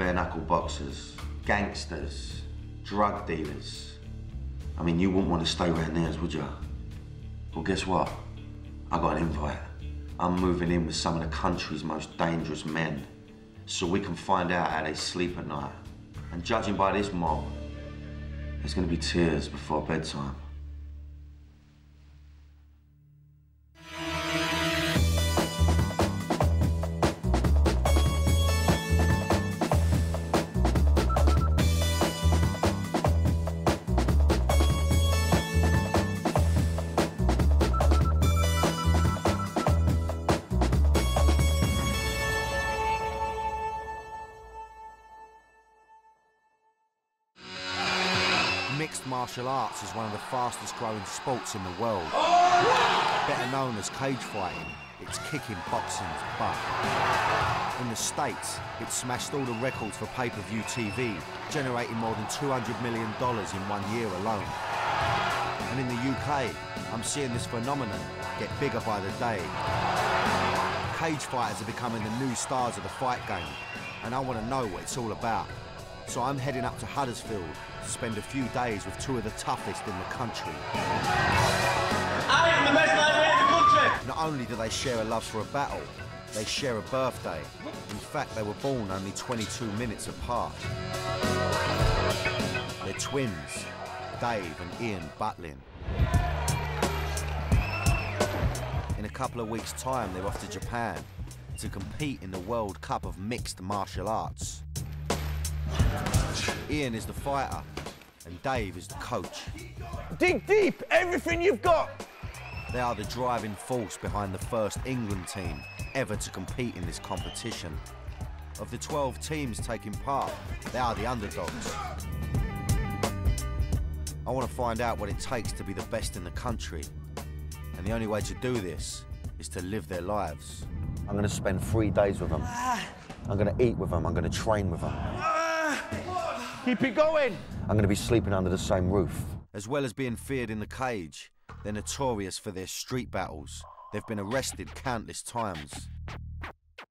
bare-knuckle boxers, gangsters, drug dealers. I mean, you wouldn't want to stay around theirs, would you? Well, guess what? I got an invite. I'm moving in with some of the country's most dangerous men, so we can find out how they sleep at night. And judging by this mob, there's gonna be tears before bedtime. Mixed martial arts is one of the fastest growing sports in the world. Better known as cage fighting, it's kicking boxing's butt. In the States, it smashed all the records for pay-per-view TV, generating more than $200 million in 1 year alone. And in the UK, I'm seeing this phenomenon get bigger by the day. Cage fighters are becoming the new stars of the fight game, and I want to know what it's all about. So I'm heading up to Huddersfield to spend a few days with two of the toughest in the country. I am the best lightweight in the country! Not only do they share a love for a battle, they share a birthday. In fact, they were born only 22 minutes apart. They're twins, Dave and Ian Butlin. In a couple of weeks' time, they're off to Japan to compete in the World Cup of Mixed Martial Arts. Ian is the fighter, and Dave is the coach. Dig deep, everything you've got! They are the driving force behind the first England team ever to compete in this competition. Of the 12 teams taking part, they are the underdogs. I want to find out what it takes to be the best in the country. And the only way to do this is to live their lives. I'm going to spend 3 days with them. I'm going to eat with them. I'm going to train with them. Keep it going! I'm going to be sleeping under the same roof. As well as being feared in the cage, they're notorious for their street battles. They've been arrested countless times.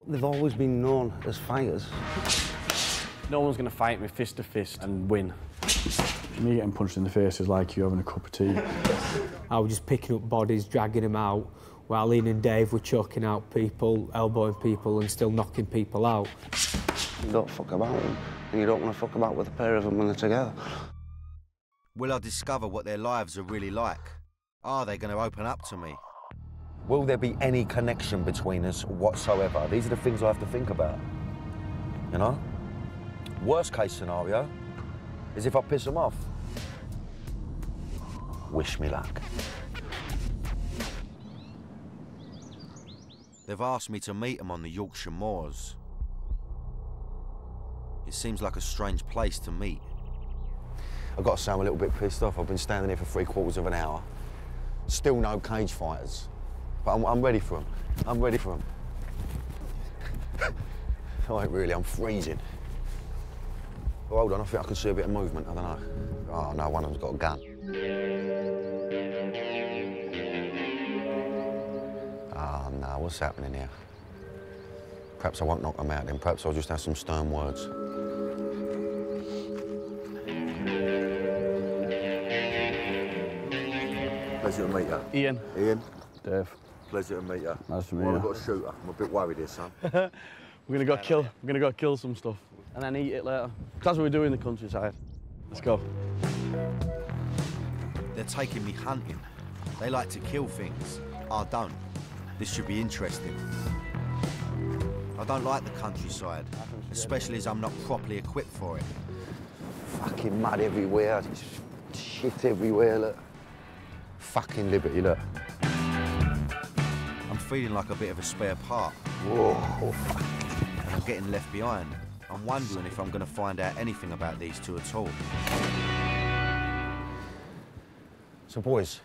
They've always been known as fighters. No one's going to fight me fist to fist and win. Me getting punched in the face is like you having a cup of tea. I was just picking up bodies, dragging them out, while Ian and Dave were choking out people, elbowing people and still knocking people out. You don't fuck about them, and you don't want to fuck about with a pair of them when they're together. Will I discover what their lives are really like? Are they going to open up to me? Will there be any connection between us whatsoever? These are the things I have to think about, you know? Worst case scenario is if I piss them off. Wish me luck. They've asked me to meet them on the Yorkshire moors. It seems like a strange place to meet. I've got to say I'm a little bit pissed off. I've been standing here for 3/4 of an hour. Still no cage fighters. But I'm ready for them. I'm ready for them. I ain't really, I'm freezing. Oh, hold on, I think I can see a bit of movement, I don't know. Oh, no, one of them's got a gun. Oh, no, what's happening here? Perhaps I won't knock them out then, perhaps I'll just have some stern words. Pleasure to meet you. Ian. Ian. Dave. Pleasure to meet you. Nice to meet Well, you. I've got a shooter. I'm a bit worried here, son. We're gonna go kill some stuff and then eat it later. That's what we do in the countryside. Let's go. They're taking me hunting. They like to kill things. I don't. This should be interesting. I don't like the countryside, especially as I'm not properly equipped for it. Fucking mud everywhere. Shit everywhere, look. Fucking liberty, look. I'm feeling like a bit of a spare part. Whoa. And I'm getting left behind. I'm wondering if I'm going to find out anything about these two at all. So, boys,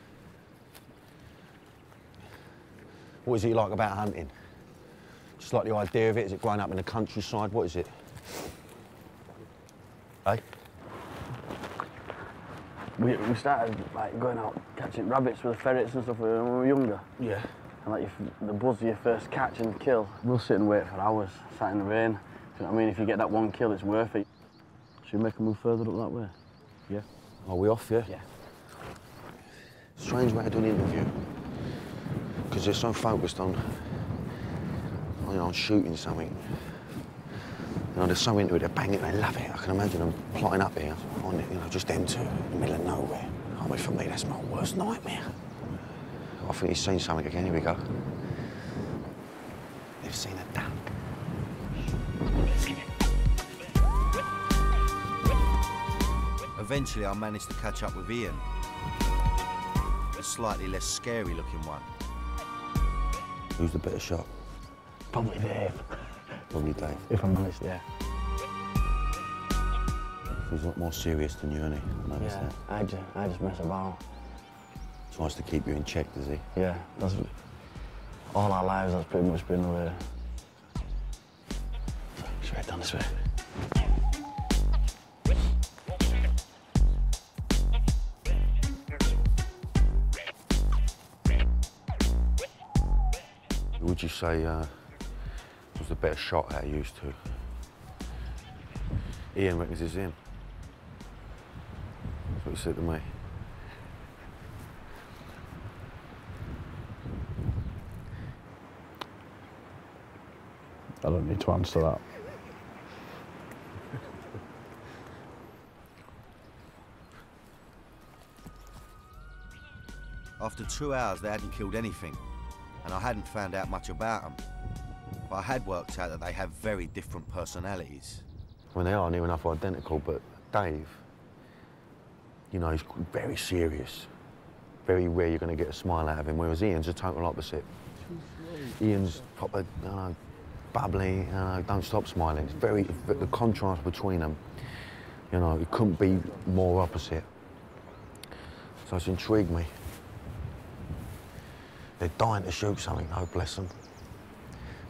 what is it you like about hunting? Just like the idea of it? Is it growing up in the countryside? What is it? Hey? We started like going out catching rabbits with the ferrets and stuff when we were younger. Yeah. And like the buzz of your first catch and kill. We'll sit and wait for hours, sat in the rain, I mean, if you get that one kill, it's worth it. Should we make a move further up that way? Yeah. Are we off, yeah? Yeah. Strange way to do an interview. Because they're so focused on, you know, on shooting something. You know, they're so into it, they're banging, they love it. I can imagine them plotting up here, on it, you know, just them two in the middle of nowhere. I mean, for me, that's my worst nightmare. I think he's seen something again. Here we go. They've seen a duck. Eventually, I managed to catch up with Ian, a slightly less scary-looking one. Who's the better shot? Probably Dave. Probably Dave. If I'm honest, yeah. He's a lot more serious than you, isn't he? I noticed that. I just mess about. Tries to keep you in check, does he? Yeah, that's all our lives. That's pretty much been the way. Straight down this way. Would you say was the better shot out of used to? Ian reckons it's him. That's what he said to me. I don't need to answer that. After 2 hours, they hadn't killed anything, and I hadn't found out much about them. But I had worked out that they have very different personalities. I mean, they are near enough identical, but Dave, you know, he's very serious. Very rare you're going to get a smile out of him, whereas Ian's a total opposite. Ian's proper, you know, bubbly, you know, don't stop smiling. It's very, the contrast between them, you know, it couldn't be more opposite. So it's intrigued me. They're dying to shoot something, though, bless them.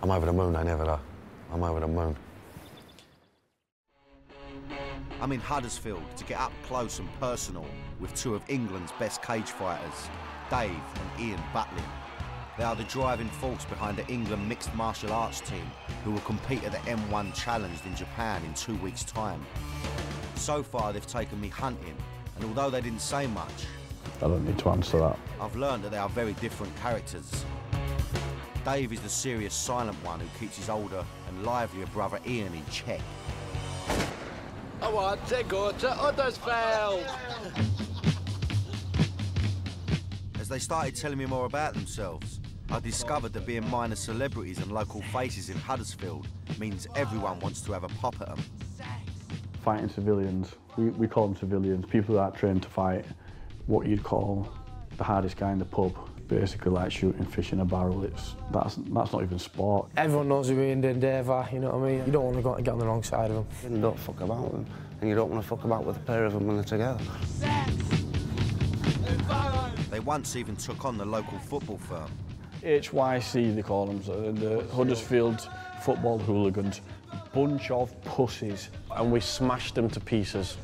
I'm over the moon, they never are. I'm over the moon. I'm in Huddersfield to get up close and personal with two of England's best cage fighters, Dave and Ian Butlin. They are the driving force behind the England mixed martial arts team who will compete at the M1 Challenge in Japan in 2 weeks' time. So far, they've taken me hunting, and although they didn't say much, I don't need to answer that. I've learned that they are very different characters. Dave is the serious, silent one who keeps his older and livelier brother Ian in check. I want to go to Huddersfield. As they started telling me more about themselves, I discovered that being minor celebrities and local faces in Huddersfield means everyone wants to have a pop at them. Fighting civilians, we call them civilians, people that aren't trained to fight what you'd call the hardest guy in the pub. Basically like shooting fish in a barrel, that's not even sport. Everyone knows who Ian and Dave are, you know what I mean? You don't want to get on the wrong side of them. You don't fuck about them, and you don't want to fuck about with a pair of them when they're together. They once even took on the local football firm. HYC, they call them, so the Huddersfield Football Hooligans. Bunch of pussies, and we smashed them to pieces.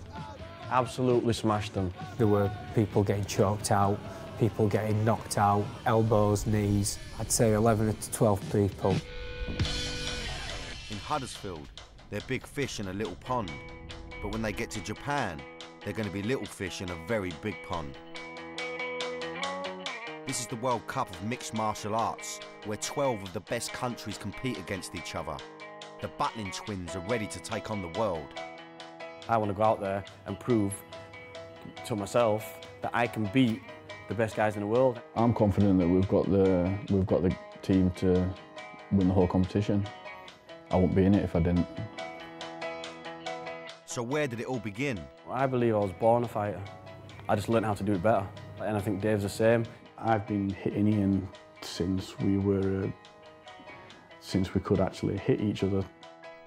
Absolutely smashed them. There were people getting choked out, people getting knocked out, elbows, knees. I'd say 11 to 12 people. In Huddersfield, they're big fish in a little pond. But when they get to Japan, they're going to be little fish in a very big pond. This is the World Cup of Mixed Martial Arts, where 12 of the best countries compete against each other. The Butlin Twins are ready to take on the world. I want to go out there and prove to myself that I can beat the best guys in the world. I'm confident that we've got the team to win the whole competition. I wouldn't be in it if I didn't. So where did it all begin? I believe I was born a fighter. I just learned how to do it better. And I think Dave's the same. I've been hitting Ian since we could actually hit each other.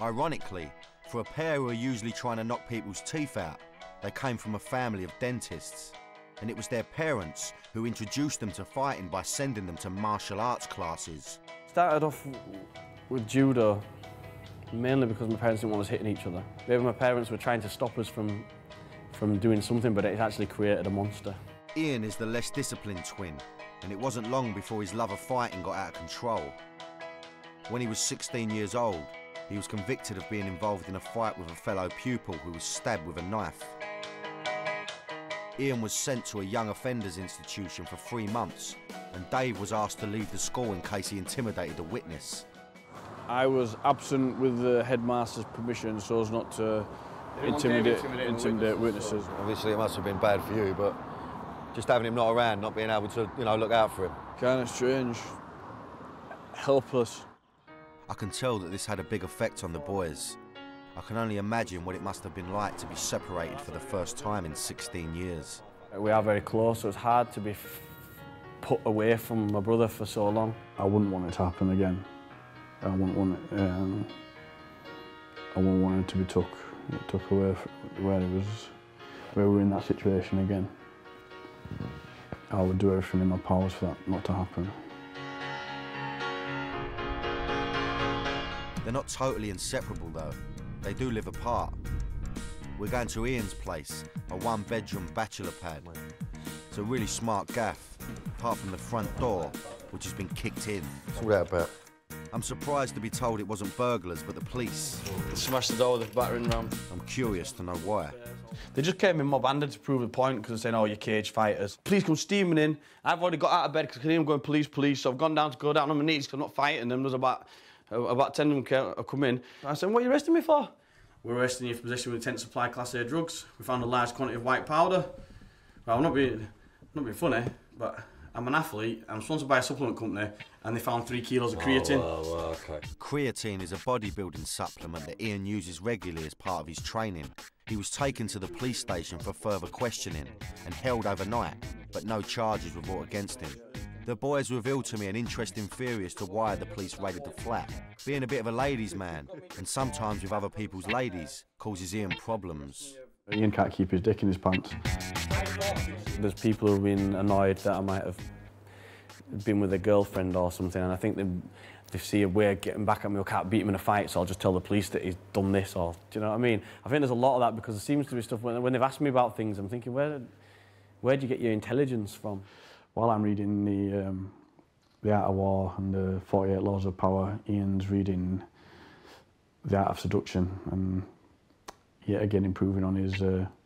Ironically, for a pair who are usually trying to knock people's teeth out, they came from a family of dentists. And it was their parents who introduced them to fighting by sending them to martial arts classes. Started off with judo, mainly because my parents didn't want us hitting each other. Maybe my parents were trying to stop us from doing something, but it actually created a monster. Ian is the less disciplined twin, and it wasn't long before his love of fighting got out of control. When he was 16 years old, he was convicted of being involved in a fight with a fellow pupil who was stabbed with a knife. Ian was sent to a young offenders institution for 3 months, and Dave was asked to leave the school in case he intimidated a witness. I was absent with the headmaster's permission so as not to intimidate witnesses. Obviously, it must have been bad for you, but just having him not around, not being able to, you know, look out for him. Kind of strange. Helpless. I can tell that this had a big effect on the boys. I can only imagine what it must have been like to be separated for the first time in 16 years. We are very close, so it's hard to be put away from my brother for so long. I wouldn't want it to happen again. I wouldn't want it. I wouldn't want it to be took away where we were in that situation again. I would do everything in my powers for that not to happen. They're not totally inseparable though. They do live apart. We're going to Ian's place, a 1-bedroom bachelor pad. It's a really smart gaff, apart from the front door, which has been kicked in. What's all that about? I'm surprised to be told it wasn't burglars, but the police. They smashed the door with a battering ram. I'm curious to know why. They just came in mob-handed to prove the point because they're saying, oh, you're cage fighters. Police come steaming in. I've already got out of bed because I can hear them going, police, police. So I've gone down on my knees because I'm not fighting them. There's about 10 of them come in. I said, what are you arresting me for? We're arresting you for possession with intent to supply Class A drugs. We found a large quantity of white powder. Well, I'm not being funny, but I'm an athlete. I'm sponsored by a supplement company, and they found 3 kilos of creatine. Oh, okay. Creatine is a bodybuilding supplement that Ian uses regularly as part of his training. He was taken to the police station for further questioning and held overnight, but no charges were brought against him. The boys revealed to me an interesting theory as to why the police raided the flat. Being a bit of a ladies' man, and sometimes with other people's ladies, causes Ian problems. Ian can't keep his dick in his pants. There's people who've been annoyed that I might have been with a girlfriend or something, and I think they see a way of getting back at me. I can't beat him in a fight, so I'll just tell the police that he's done this, or do you know what I mean? I think there's a lot of that because there seems to be stuff when they've asked me about things, I'm thinking, where do you get your intelligence from? While I'm reading the Art of War and the 48 Laws of Power, Ian's reading The Art of Seduction and yet again improving on his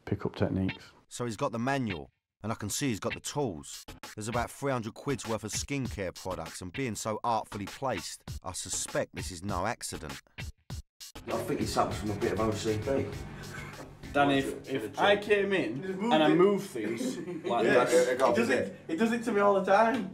pick-up techniques. So he's got the manual, and I can see he's got the tools. There's about 300 quid's worth of skincare products, and being so artfully placed, I suspect this is no accident. I think he suffers from a bit of OCD. Danny, if I came in and I moved things like this... He does it to me all the time.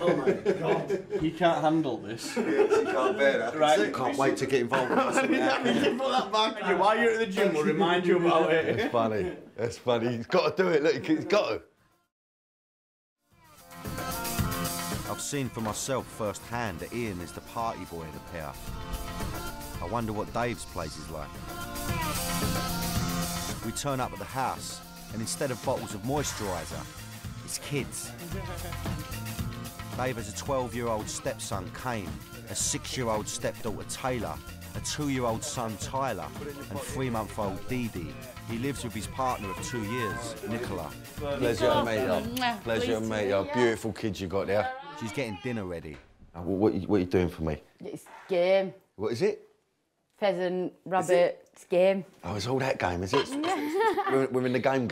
Oh my God. He can't handle this. He can't bear that. Right. Can't wait to get involved with this. You put that back on you while you're at the gym, we'll remind you about it. That's funny. That's funny. He's got to do it. Look, he's got to. I've seen for myself firsthand that Ian is the party boy of the pair. I wonder what Dave's place is like. We turn up at the house, and instead of bottles of moisturiser, it's kids. Dave has a 12-year-old stepson, Kane, a 6-year-old stepdaughter, Taylor, a 2-year-old son, Tyler, and 3-month-old Dee Dee. He lives with his partner of 2 years, Nicola. Pleasure to meet you. Pleasure to meet you. Beautiful kids you got there. She's getting dinner ready. What are you doing for me? It's game. What is it? Pheasant, rabbit, it's game. Oh, it's all that game, is it? We're in the game.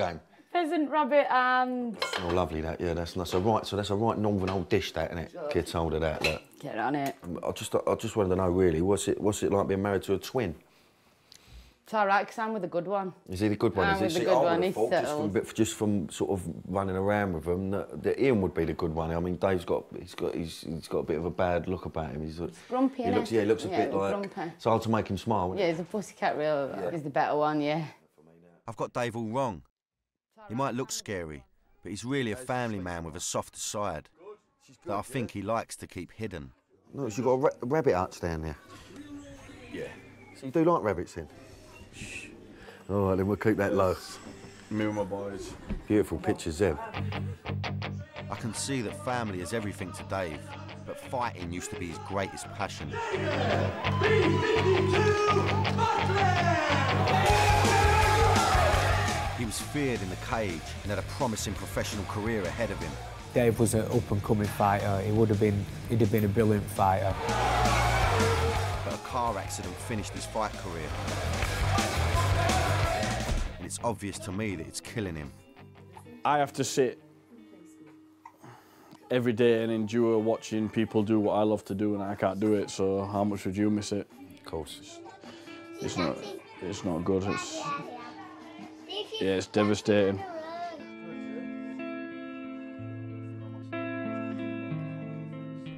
Pheasant, rabbit and... Oh, lovely that, yeah, that's nice. So that's a right northern old dish, that, isn't it? Kids hold of that, look. Get on it. I just wanted to know, really, what's it like being married to a twin? It's all right, because I'm with a good one. Is he the good one? I'm with the good one, he's settled. Just from sort of running around with them, that Ian would be the good one. I mean, Dave's got a bit of a bad look about him. He's grumpy, he looks a bit like... Grumpy. It's hard to make him smile. Yeah, he's a pussycat real. Yeah. He's the better one, yeah. I've got Dave all wrong. He might look scary, but he's really a family man with a softer side that I think he likes to keep hidden. No, you've got a rabbit hutch down there. Yeah. So you do like rabbits then? All right, then we'll keep that low. Me and my boys. Beautiful pictures there. I can see that family is everything to Dave, but fighting used to be his greatest passion. He was feared in the cage and had a promising professional career ahead of him. Dave was an up-and-coming fighter. He'd have been a brilliant fighter. But that a car accident finished his fight career. And it's obvious to me that it's killing him. I have to sit every day and endure watching people do what I love to do, and I can't do it, so how much would you miss it? Of course. It's not good. It's devastating.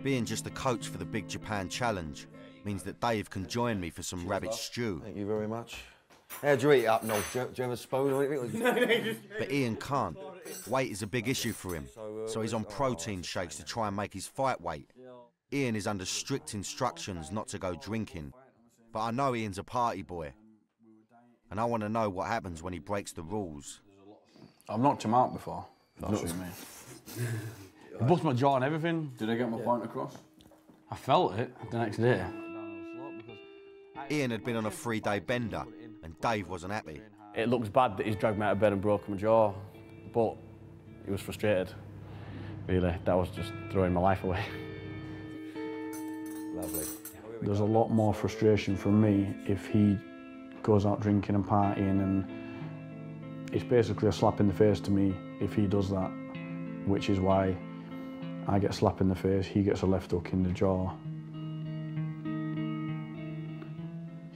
Being just a coach for the Big Japan Challenge means that Dave can join me for some rabbit stew. Thank you very much. How'd you eat it up, Noel? Do you have a spoon or anything? But Ian can't. Weight is a big issue for him, so he's on protein shakes to try and make his fight weight. Ian is under strict instructions not to go drinking, but I know Ian's a party boy, and I want to know what happens when he breaks the rules. I've knocked him out before. That's what you mean. I bust my jaw and everything. Did I get my point across? I felt it the next day. Ian had been on a 3-day bender, and Dave wasn't happy. It looks bad that he's dragged me out of bed and broken my jaw, but he was frustrated. Really, that was just throwing my life away. Lovely. There's a lot more frustration from me if he goes out drinking and partying, and it's basically a slap in the face to me if he does that, which is why I get a slap in the face, he gets a left hook in the jaw.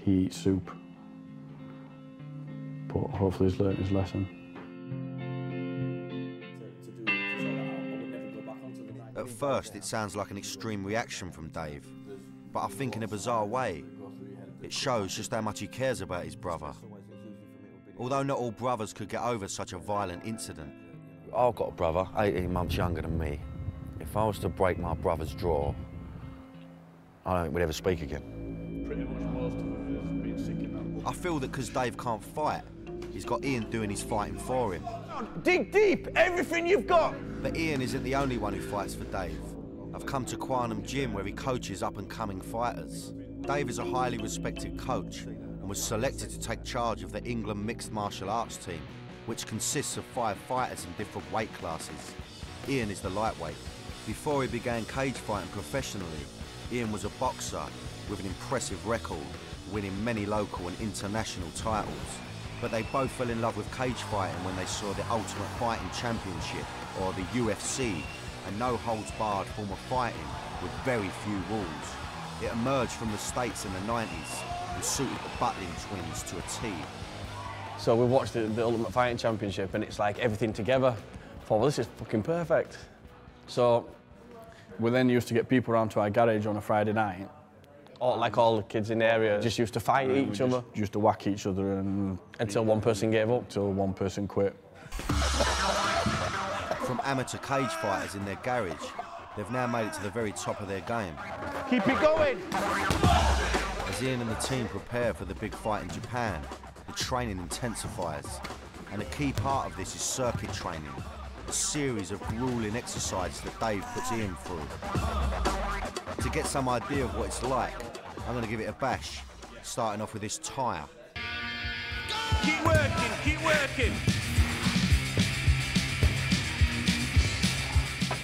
He eats soup, but hopefully he's learnt his lesson. At first, it sounds like an extreme reaction from Dave, but I think in a bizarre way, it shows just how much he cares about his brother. Although not all brothers could get over such a violent incident. I've got a brother, 18 months younger than me. If I was to break my brother's jaw, I don't think we'd ever speak again. Pretty much most of it is being sick in that. I feel that because Dave can't fight, he's got Ian doing his fighting for him. Dig deep, everything you've got. But Ian isn't the only one who fights for Dave. I've come to Quantum Gym where he coaches up-and-coming fighters. Dave is a highly respected coach and was selected to take charge of the England mixed martial arts team, which consists of 5 fighters in different weight classes. Ian is the lightweight. Before he began cage fighting professionally, Ian was a boxer with an impressive record, winning many local and international titles. But they both fell in love with cage fighting when they saw the Ultimate Fighting Championship, or the UFC, a no-holds-barred form of fighting with very few rules. It emerged from the States in the 90s and suited the Butlin Twins to a T. So we watched the Ultimate Fighting Championship, and it's like everything together. I thought, well, this is fucking perfect. So we then used to get people around to our garage on a Friday night. all the kids in the area just used to fight each other. Used to whack each other and... Until one person gave up. Until one person quit. From amateur cage fighters in their garage, they've now made it to the very top of their game. Keep it going. As Ian and the team prepare for the big fight in Japan, the training intensifies. And a key part of this is circuit training, a series of grueling exercises that Dave puts Ian through. To get some idea of what it's like, I'm going to give it a bash, starting off with this tyre. Keep working, keep working.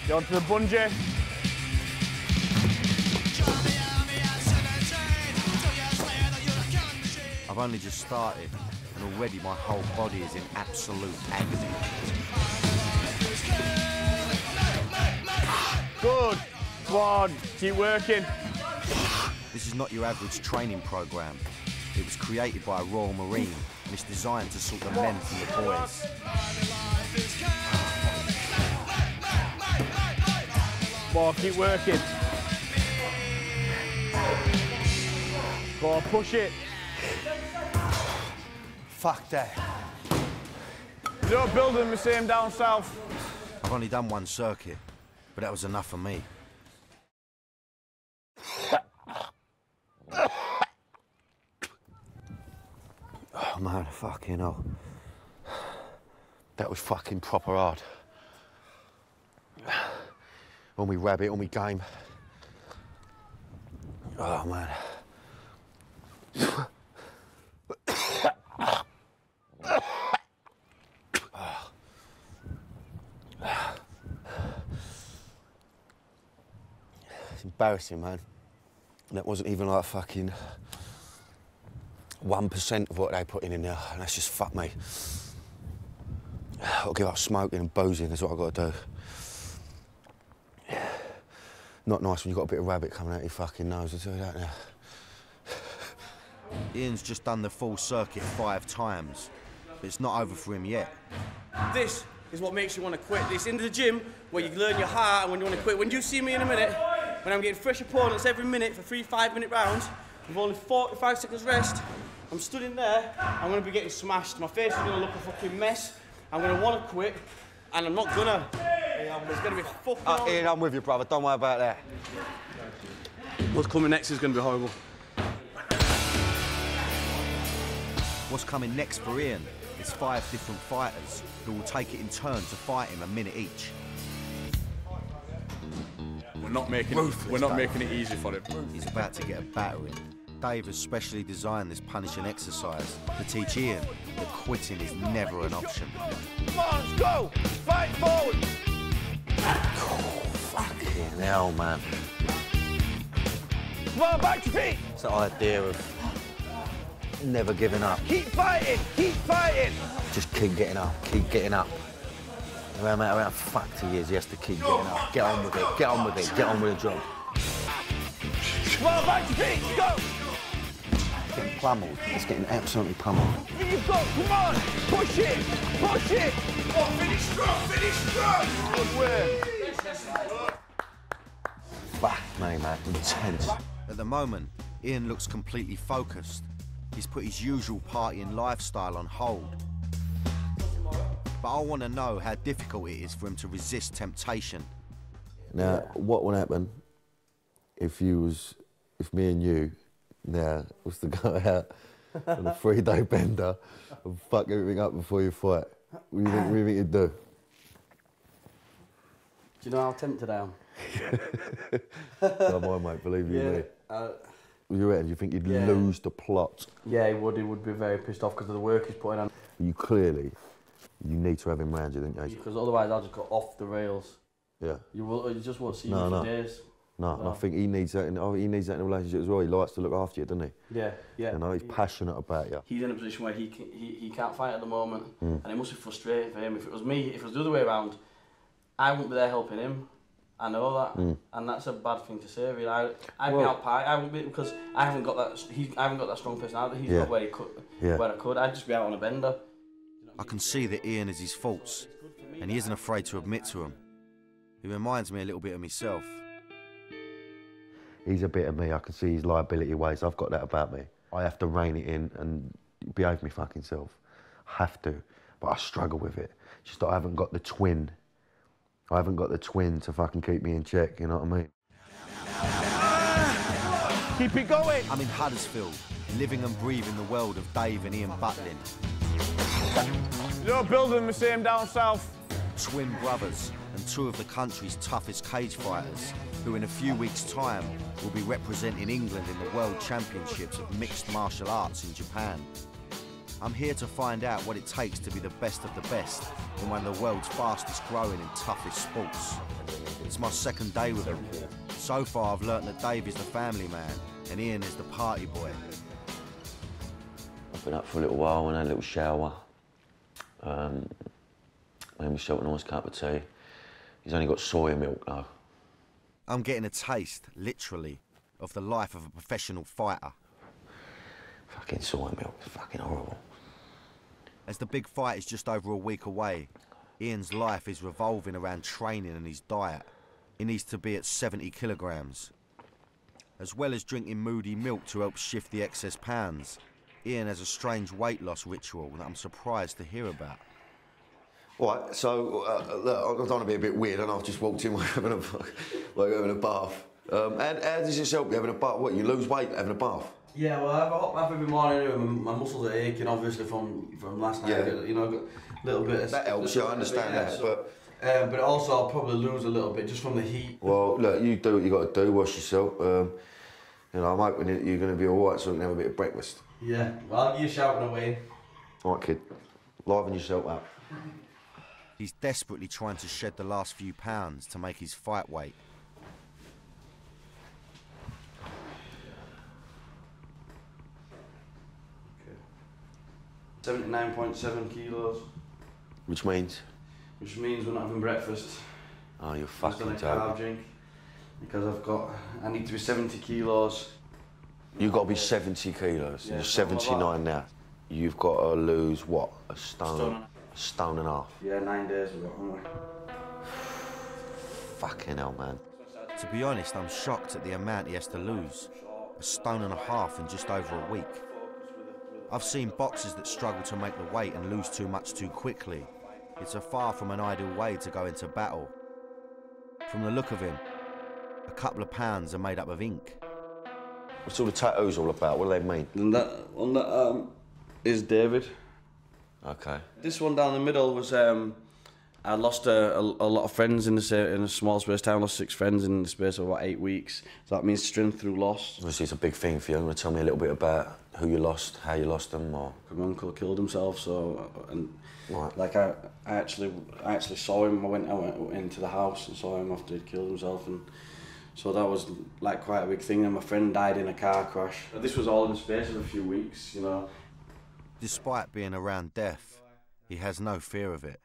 Go to the bungee. I've only just started, and already my whole body is in absolute agony. Good. Come on, keep working. This is not your average training program. It was created by a Royal Marine, and it's designed to sort the men from the boys. Come on, keep working. Go on, push it. Fuck that. You don't build them the same down south. I've only done one circuit, but that was enough for me. Oh man, fucking hell. That was fucking proper hard. On me rabbit, on me game. Oh man. It's embarrassing, man. That wasn't even like fucking 1% of what they put in there, and that's just fuck me. I'll give up smoking and boozing, that's what I've got to do. Not nice when you've got a bit of rabbit coming out your fucking nose, I'll tell you that now. Ian's just done the full circuit 5 times, but it's not over for him yet. This is what makes you want to quit. It's in the gym where you learn your heart and when you want to quit. When you see me in a minute, when I'm getting fresh opponents every minute for 3 5-minute rounds, with only 45 seconds rest, I'm stood in there, I'm going to be getting smashed. My face is going to look a fucking mess. I'm going to want to quit, and I'm not going to. It's going to be fucking Ian, I'm with you, brother. Don't worry about that. What's coming next is going to be horrible. What's coming next for Ian is 5 different fighters who will take it in turn to fight him a minute each. We're not making it easy for him. He's about to get a battering. Dave has specially designed this punishing exercise to teach Ian that quitting is never an option. Come on, let's go! Fight forward! Oh, fucking hell, man. Come on, back to feet! It's the idea of never giving up. Keep fighting! Keep fighting! Just keep getting up, keep getting up. No matter how fucked he is, he has to keep getting up. Get on with it, get on with it, get on with the job. Come on, back to feet! Go! Getting pummeled. It's getting absolutely pummeled. You've got, come on! Push it! Push it! Oh, finish strong! Finish strong! Good work! Fuck me, man. Intense. At the moment, Ian looks completely focused. He's put his usual partying lifestyle on hold. But I want to know how difficult it is for him to resist temptation. Now, what would happen if me and you now was to go out on a 3-day bender and fuck everything up before you fight? What do you think you'd do? Do you know how tempted I am? Come on, mate, believe you me. You reckon? You think you'd lose the plot? Yeah, he would be very pissed off because of the work he's putting on. You need to have him round you, don't you? Because otherwise I'll just go off the rails. Yeah. You just won't see me for days. No, and I think he needs that in a relationship as well. He likes to look after you, doesn't he? Yeah. You know, he's passionate about you. He's in a position where he can't fight at the moment, and it must be frustrating for him. If it was me, if it was the other way around, I wouldn't be there helping him. I know that, and that's a bad thing to say. Really, I'd be out pie. I wouldn't be because I haven't got that. I haven't got that strong personality. He's got where he could. Where I could. I'd just be out on a bender. I can see that Ian has his faults, and he isn't afraid to admit to them. He reminds me a little bit of myself. He's a bit of me. I can see his liability ways. I've got that about me. I have to rein it in and behave me fucking self. I have to, but I struggle with it. Just that I haven't got the twin. I haven't got the twin to fucking keep me in check, you know what I mean? Keep it going! I'm in Huddersfield, living and breathing the world of Dave and Ian Butlin. You're building the same down south. Twin brothers and 2 of the country's toughest cage fighters, who in a few weeks' time will be representing England in the World Championships of Mixed Martial Arts in Japan. I'm here to find out what it takes to be the best of the best in one of the world's fastest growing and toughest sports. It's my 2nd day with him. So far I've learnt that Dave is the family man and Ian is the party boy. I've been up for a little while and had a little shower. Made myself a nice cup of tea. He's only got soy milk though. I'm getting a taste, literally, of the life of a professional fighter. Fucking soy milk, it's fucking horrible. As the big fight is just over a week away, Ian's life is revolving around training and his diet. He needs to be at 70 kilograms. As well as drinking moody milk to help shift the excess pounds, Ian has a strange weight loss ritual that I'm surprised to hear about. Right, so, look, I don't want to be a bit weird, and I've just walked in like having a bath. And how does this help you having a bath? What, you lose weight having a bath? Yeah, well, I have a hot bath every morning and my muscles are aching, obviously, from last night. Yeah. You know, I've got a little bit of... That helps, yeah, I understand that, so, but also I'll probably lose a little bit just from the heat. Well, look, you do what you got to do, wash yourself. You know, I'm hoping that you're going to be all right so we can have a bit of breakfast. Yeah, well, I'll give you a shout when I weigh in. All right, kid. Liven yourself up. He's desperately trying to shed the last few pounds to make his fight weight. 79.7 kilos. Which means? Which means we're not having breakfast. Oh, you're Just fucking on a carb drink. Because I need to be 70 kilos. You've got to be 70 kilos. Yeah, You're 79 now. You've got to lose, what, a stone? A stone and a half. Yeah, 9 days we've got, haven't we? Fucking hell, man. To be honest, I'm shocked at the amount he has to lose. A stone and a half in just over a week. I've seen boxers that struggle to make the weight and lose too much too quickly. It's a far from an ideal way to go into battle. From the look of him, a couple of pounds are made up of ink. What's all the tattoos all about? What do they mean? And that on that arm is David. Okay. This one down the middle was I lost a lot of friends in a small space of time. I lost 6 friends in the space of about 8 weeks. So that means strength through loss. Obviously, it's a big thing for you. You want to tell me a little bit about who you lost, how you lost them, or? My uncle killed himself, so Right. like I actually saw him. I went into the house and saw him after he'd killed himself, and so that was like quite a big thing. And my friend died in a car crash. This was all in the space of a few weeks, you know. Despite being around death, he has no fear of it.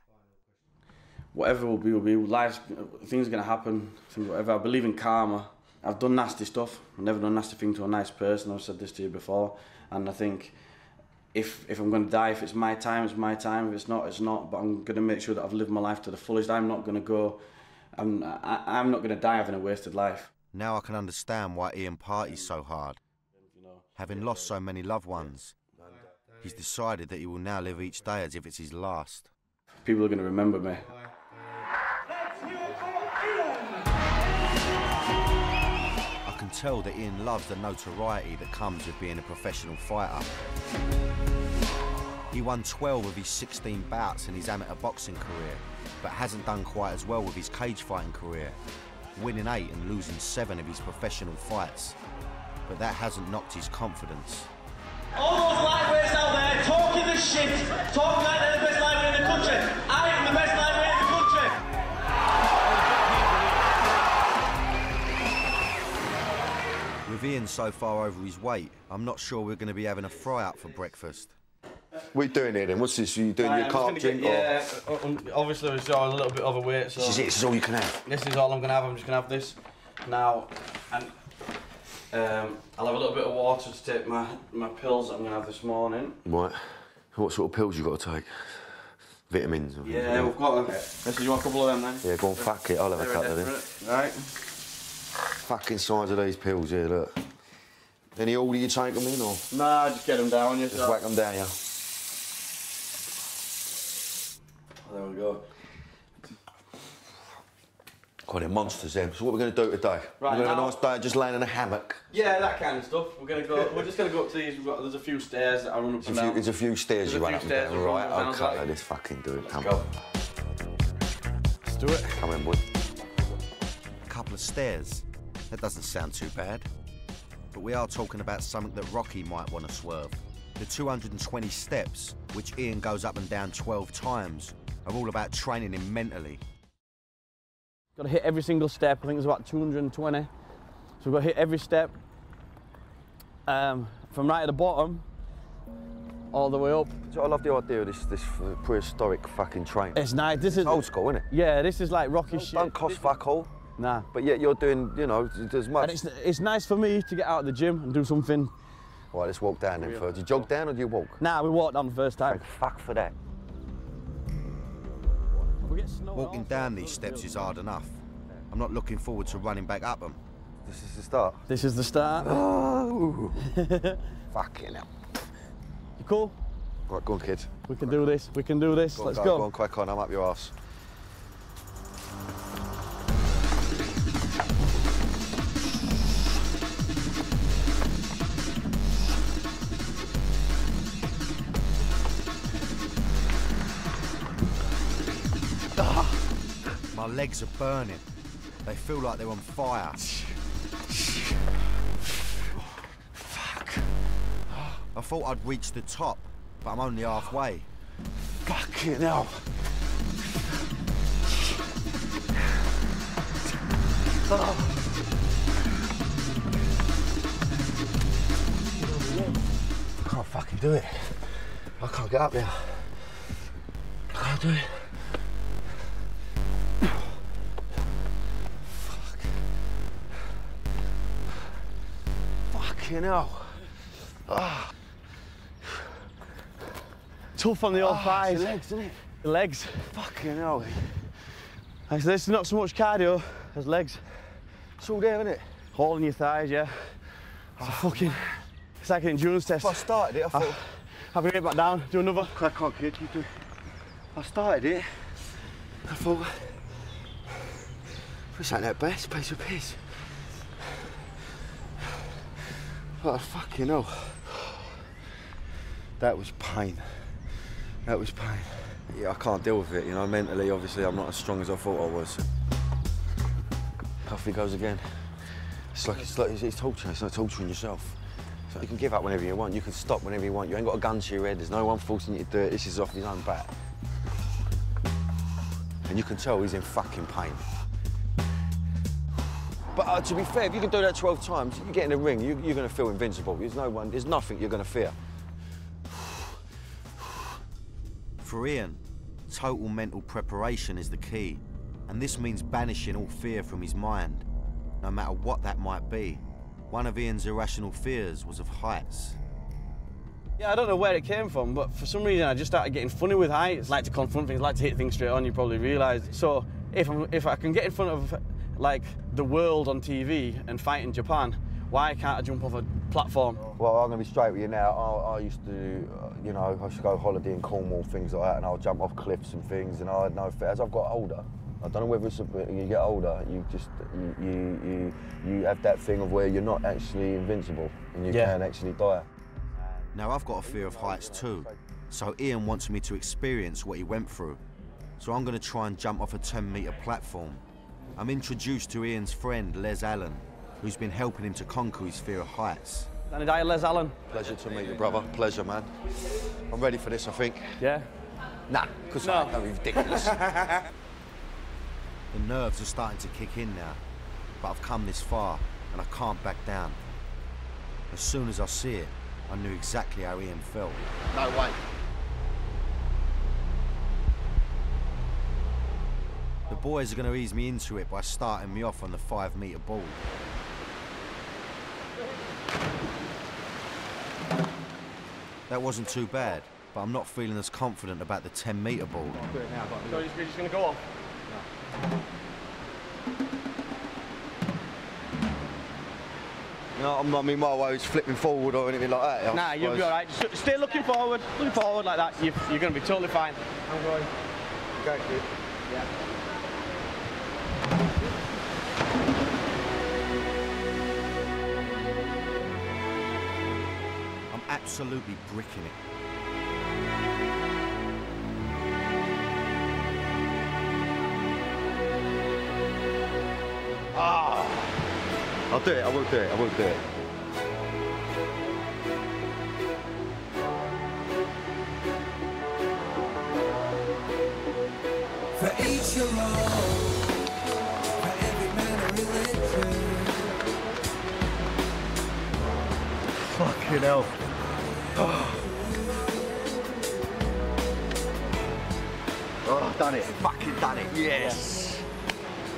Whatever will be. Life, things are gonna happen. Whatever. I believe in karma. I've done nasty stuff. I've never done a nasty thing to a nice person. I've said this to you before, and I think if I'm going to die, if it's my time, it's my time. If it's not, it's not. But I'm going to make sure that I've lived my life to the fullest. I'm not going to go. I'm not going to die having a wasted life. Now I can understand why Ian parties so hard. Having lost so many loved ones, he's decided that he will now live each day as if it's his last. People are going to remember me. I can tell that Ian loves the notoriety that comes with being a professional fighter. He won 12 of his 16 bouts in his amateur boxing career, but hasn't done quite as well with his cage fighting career, winning 8 and losing 7 of his professional fights. But that hasn't knocked his confidence. All those lightweights out there talking the shit, talking like they're the best lightweight in the country. I am the best lightweight in the country. With Ian so far over his weight, I'm not sure we're going to be having a fry-up for breakfast. What are you doing here then? What's this? Are you doing your carb drink? Yeah, obviously I was a little bit overweight, so... This is it, this is all you can have? This is all I'm going to have. I'm just going to have this now, and I'll have a little bit of water to take my pills that I'm going to have this morning. Right. What sort of pills you got to take? Vitamins? Or yeah, we've got them. Listen, you want a couple of them then? Yeah, go on, fuck it. I'll have a couple of them. Right. Fucking size of these pills here, look. Any order you take them in, or? Nah, just get them down yourself. Just whack them down, yeah. There we go. God, they're monsters then. So what we're going to do today? Right, we're going to have a nice day just laying in a hammock. Yeah, that kind of stuff. We're just going to go up to these. There's a few stairs that I run up and down. There's a few stairs you run up and down. Right, okay, let's fucking do it. Let's go. Let's do it. Come in, boy. A couple of stairs. That doesn't sound too bad. But we are talking about something that Rocky might want to swerve. The 220 steps, which Ian goes up and down 12 times, are all about training him mentally. Got to hit every single step. I think there's about 220. So we've got to hit every step from right at the bottom all the way up. So I love the idea of this prehistoric fucking training. It's nice. This is old school, isn't it? Yeah, this is like Rocky shit. Don't cost fuck all. Nah. But yet you're doing, you know, as much. And it's nice for me to get out of the gym and do something. Right, let's walk down then first. Do you jog down or do you walk? Nah, we walked down the first time. Thank fuck for that. Walking down these steps is hard enough. I'm not looking forward to running back up them. This is the start? This is the start. Oh! Fucking hell. You cool? Right, go on, kid. We can do this. We can do this. Let's go. Go on, crack on. I'm up your arse. My legs are burning. They feel like they're on fire. Fuck. I thought I'd reach the top, but I'm only halfway. Fucking hell. I can't fucking do it. I can't get up there. I can't do it. Fuck. Fucking hell. Oh. Tough on the old thighs. It's the legs, isn't it? The legs. Fucking hell. So this is not so much cardio as legs. It's all there, isn't it? All in your thighs, yeah. It's a fucking... It's like an endurance test. If I started it, I thought... Have to get back down, do another. Crack on, kid. I started it. I thought... This ain't that bad. It's a piece of piss. Oh, fucking hell. That was pain. That was pain. Yeah, I can't deal with it, you know. Mentally, obviously, I'm not as strong as I thought I was. Off he goes again. It's torture. It's like torturing yourself. So you can give up whenever you want. You can stop whenever you want. You ain't got a gun to your head. There's no one forcing you to do it. This is off his own bat. And you can tell he's in fucking pain. But to be fair, if you can do that 12 times, you get in the ring, you're going to feel invincible. There's nothing you're going to fear. For Ian, total mental preparation is the key. And this means banishing all fear from his mind, no matter what that might be. One of Ian's irrational fears was of heights. Yeah, I don't know where it came from, but for some reason I just started getting funny with heights. Like to confront things, like to hit things straight on, you probably realise. So if I can get in front of like the world on TV and fight in Japan, why can't I jump off a platform? Well, I'm going to be straight with you now. I used to, you know, I used to go holiday in Cornwall, things like that, and I'll jump off cliffs and things, and I had no fear. As I've got older, I don't know whether it's you get older, you just you have that thing of where you're not actually invincible and you can actually die. Now I've got a fear of heights too, so Ian wants me to experience what he went through. So I'm going to try and jump off a 10-metre platform. I'm introduced to Ian's friend Les Allen, who's been helping him to conquer his fear of heights. Danny Dyer, Les Allen. Pleasure to meet you, brother. Pleasure, man. I'm ready for this, I think. Yeah? Nah, because no. That'd be ridiculous. The nerves are starting to kick in now, but I've come this far and I can't back down. As soon as I see it, I knew exactly how Ian felt. No way. The boys are going to ease me into it by starting me off on the 5-metre board. That wasn't too bad, but I'm not feeling as confident about the 10-metre board. So you're just going to go off? No, I'm not, I mean, my way is flipping forward or anything like that. Nah, you'll be all right. Just stay looking forward like that. You're going to be totally fine. I'm going. Okay, kid. Yeah. I'm absolutely bricking it. Ah! I'll do it, I will do it, I will do it. For each your own, for every man a religion. Fucking hell. Oh, done it. Fucking done it. Yes.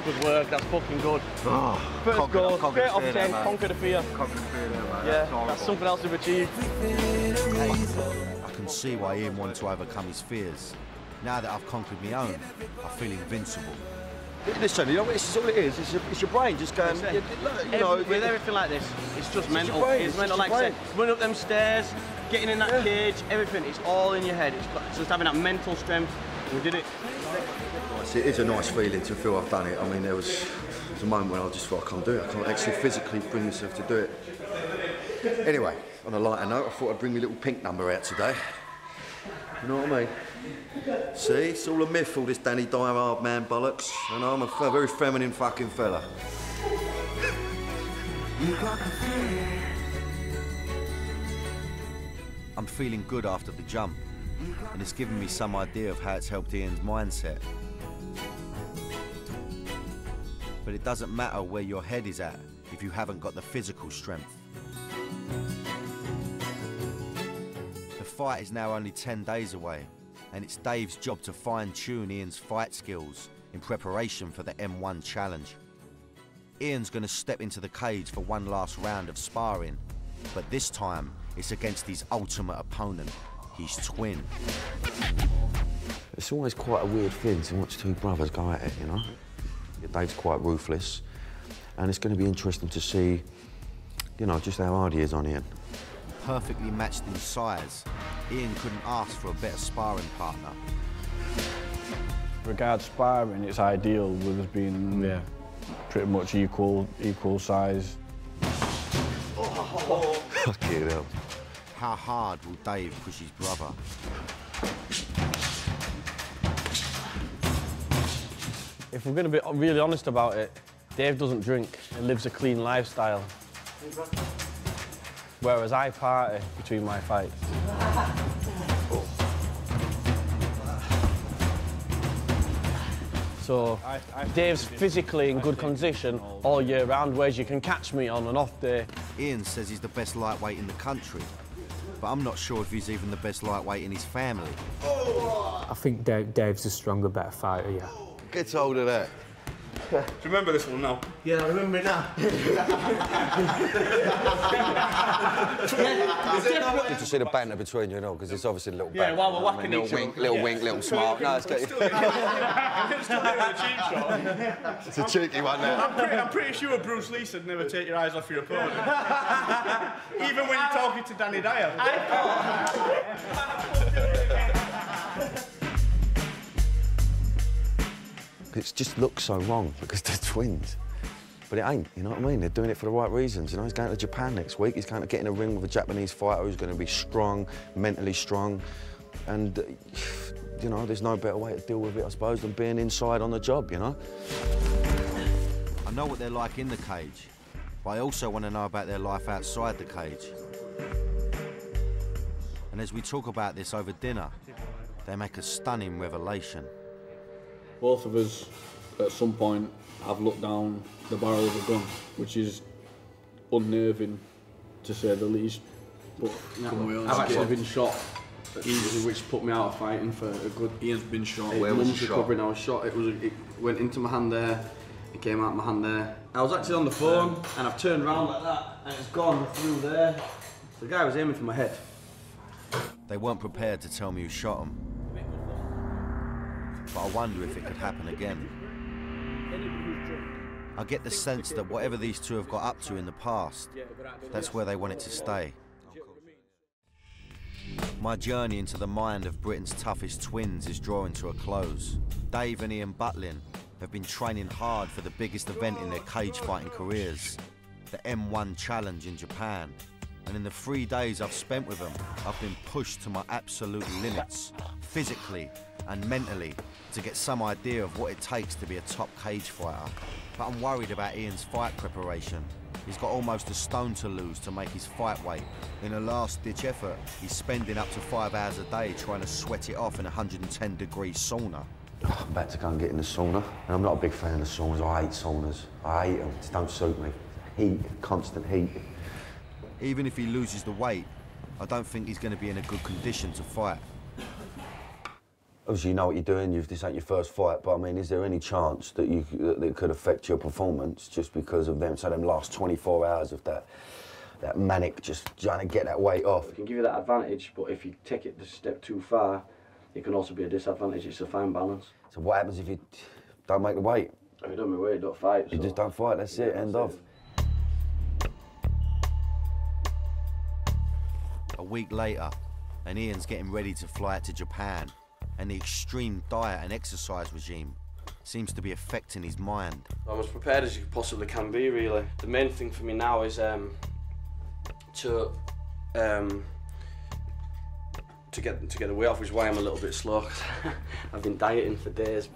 Good work, that's fucking good. Oh, First goal, straight off 10, man. conquer the fear. Conquer the fear there, man. Yeah, that's something else we've achieved. I can see why Ian wanted to overcome his fears. Now that I've conquered my own, I feel invincible. Listen, you know what, this is all it is. It's your brain just going, you know. With everything like this, it's just mental. Your brain, it's mental, like I said, running up them stairs, getting in that cage, everything, it's all in your head. It's just having that mental strength. We did it. It is a nice feeling to feel I've done it. I mean, there was a moment when I just thought I can't do it. I can't actually physically bring myself to do it. Anyway, on a lighter note, I thought I'd bring my little pink number out today. You know what I mean? See, it's all a myth, all this Danny Dyer hard man bollocks. And I'm a very feminine fucking fella. I'm feeling good after the jump, and it's given me some idea of how it's helped Ian's mindset. But it doesn't matter where your head is at if you haven't got the physical strength. The fight is now only 10 days away, and it's Dave's job to fine-tune Ian's fight skills in preparation for the M1 challenge. Ian's going to step into the cage for one last round of sparring, but this time it's against his ultimate opponent, his twin. It's always quite a weird thing to watch two brothers go at it, you know? Dave's quite ruthless, and it's going to be interesting to see, you know, just how hard he is on Ian. Perfectly matched in size, Ian couldn't ask for a better sparring partner. Regards sparring, it's ideal with us being pretty much equal size. Fucking hell. How hard will Dave push his brother? If we're going to be really honest about it, Dave doesn't drink and lives a clean lifestyle. Whereas I party between my fights. So Dave's physically in good condition all year round, whereas you can catch me on an off day. Ian says he's the best lightweight in the country, but I'm not sure if he's even the best lightweight in his family. I think Dave's a stronger, better fighter, yeah. Get hold of that. Do you remember this one now? Yeah, I remember it now. Good to see the banter between you and all, because it's obviously a little Yeah, while we're whacking little each wink, other. little wink, little smile. No, it's good. Still a cheap shot. It's a cheeky one now. I'm pretty sure Bruce Lee said never take your eyes off your opponent. Even when you're talking to Danny Dyer. It just looks so wrong because they're twins. But it ain't, you know what I mean? They're doing it for the right reasons. You know, he's going to Japan next week. He's going to get in a ring with a Japanese fighter who's going to be strong, mentally strong. And, you know, there's no better way to deal with it, I suppose, than being inside on the job, you know? I know what they're like in the cage, but I also want to know about their life outside the cage. And as we talk about this over dinner, they make a stunning revelation. Both of us, at some point, have looked down the barrel of a gun, which is unnerving, to say the least. But I've actually been shot, which put me out of fighting for a good. Ian's been shot. Where was he shot? I was shot. It went into my hand there. It came out my hand there. I was actually on the phone, and I've turned around like that, and it's gone through there. The guy was aiming for my head. They weren't prepared to tell me who shot them. But I wonder if it could happen again. I get the sense that whatever these two have got up to in the past, that's where they want it to stay. My journey into the mind of Britain's toughest twins is drawing to a close. Dave and Ian Butlin have been training hard for the biggest event in their cage fighting careers, the M1 challenge in Japan. And in the 3 days I've spent with them, I've been pushed to my absolute limits, physically and mentally, to get some idea of what it takes to be a top cage fighter. But I'm worried about Ian's fight preparation. He's got almost a stone to lose to make his fight weight. In a last-ditch effort, he's spending up to 5 hours a day trying to sweat it off in a 110-degree sauna. I'm about to go and get in the sauna, and I'm not a big fan of saunas. I hate saunas. I hate them. It don't suit me. Heat, constant heat. Even if he loses the weight, I don't think he's going to be in a good condition to fight. Obviously, you know what you're doing. This ain't your first fight, but I mean, is there any chance that that it could affect your performance just because of them? So them last 24 hours of that manic, just trying to get that weight off. It can give you that advantage, but if you take it a step too far, it can also be a disadvantage. It's a fine balance. So what happens if you don't make the weight? If you don't make the weight, you don't fight. You just don't fight. That's it. End of. A week later, and Ian's getting ready to fly out to Japan, and the extreme diet and exercise regime seems to be affecting his mind. I'm as prepared as you possibly can be, really. The main thing for me now is to get the weight off, which is why I'm a little bit slow, 'cause I've been dieting for days.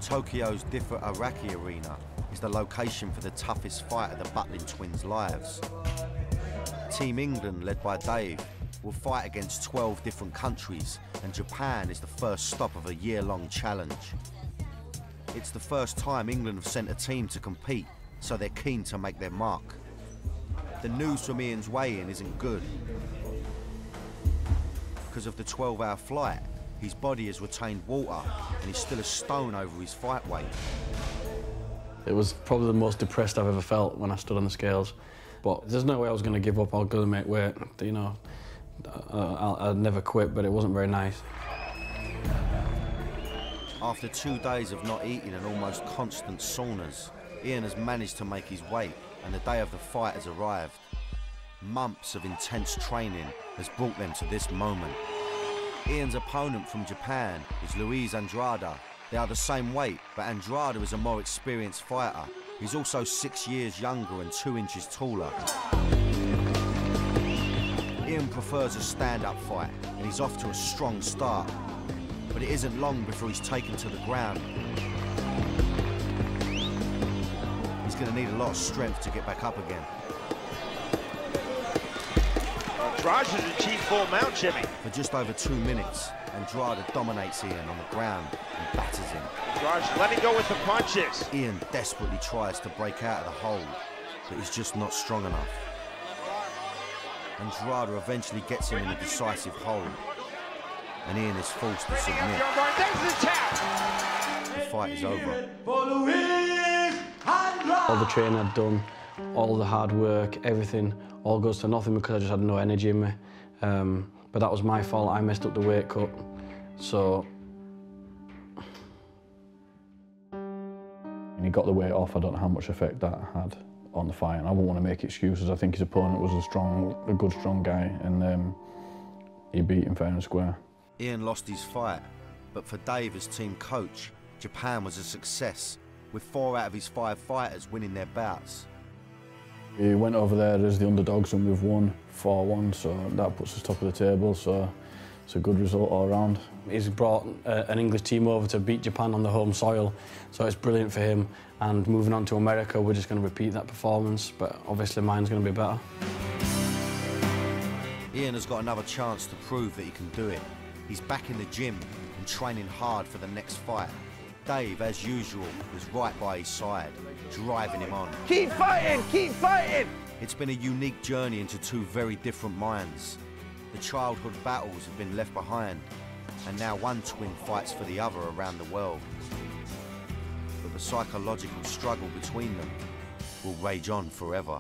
Tokyo's Differ Araki Arena is the location for the toughest fight of the Butlin Twins' lives. Team England, led by Dave, will fight against 12 different countries, and Japan is the first stop of a year-long challenge. It's the first time England have sent a team to compete, so they're keen to make their mark. The news from Ian's weigh-in isn't good. Because of the 12-hour flight, his body has retained water and he's still a stone over his fight weight. It was probably the most depressed I've ever felt when I stood on the scales. But there's no way I was going to give up. I was going to make weight. You know, I'd never quit, but it wasn't very nice. After 2 days of not eating and almost constant saunas, Ian has managed to make his weight, and the day of the fight has arrived. Months of intense training has brought them to this moment. Ian's opponent from Japan is Luis Andrade. They are the same weight, but Andrade is a more experienced fighter. He's also 6 years younger and 2 inches taller. Ian prefers a stand-up fight, and he's off to a strong start. But it isn't long before he's taken to the ground. He's going to need a lot of strength to get back up again. Andrade has achieved full mount, Jimmy. For just over 2 minutes, Andrade dominates Ian on the ground and batters him. Andrade letting go with the punches. Ian desperately tries to break out of the hold, but he's just not strong enough. Andrade eventually gets him in a decisive hold, and Ian is forced to submit. The fight is over. All the training I'd done, all the hard work, everything, all goes to nothing because I just had no energy in me. But that was my fault. I messed up the weight cut. So. And he got the weight off. I don't know how much effect that had on the fight. And I wouldn't want to make excuses. I think his opponent was a good, strong guy, and he beat him fair and square. Ian lost his fight, but for Dave as team coach, Japan was a success, with 4 out of his 5 fighters winning their bouts. We went over there as the underdogs and we've won 4-1, so that puts us top of the table, so it's a good result all around. He's brought an English team over to beat Japan on the home soil, so it's brilliant for him. And moving on to America, we're just going to repeat that performance, but obviously mine's going to be better. Ian has got another chance to prove that he can do it. He's back in the gym and training hard for the next fight. Dave, as usual, was right by his side, driving him on. Keep fighting! Keep fighting! It's been a unique journey into 2 very different minds. The childhood battles have been left behind, and now one twin fights for the other around the world. But the psychological struggle between them will rage on forever.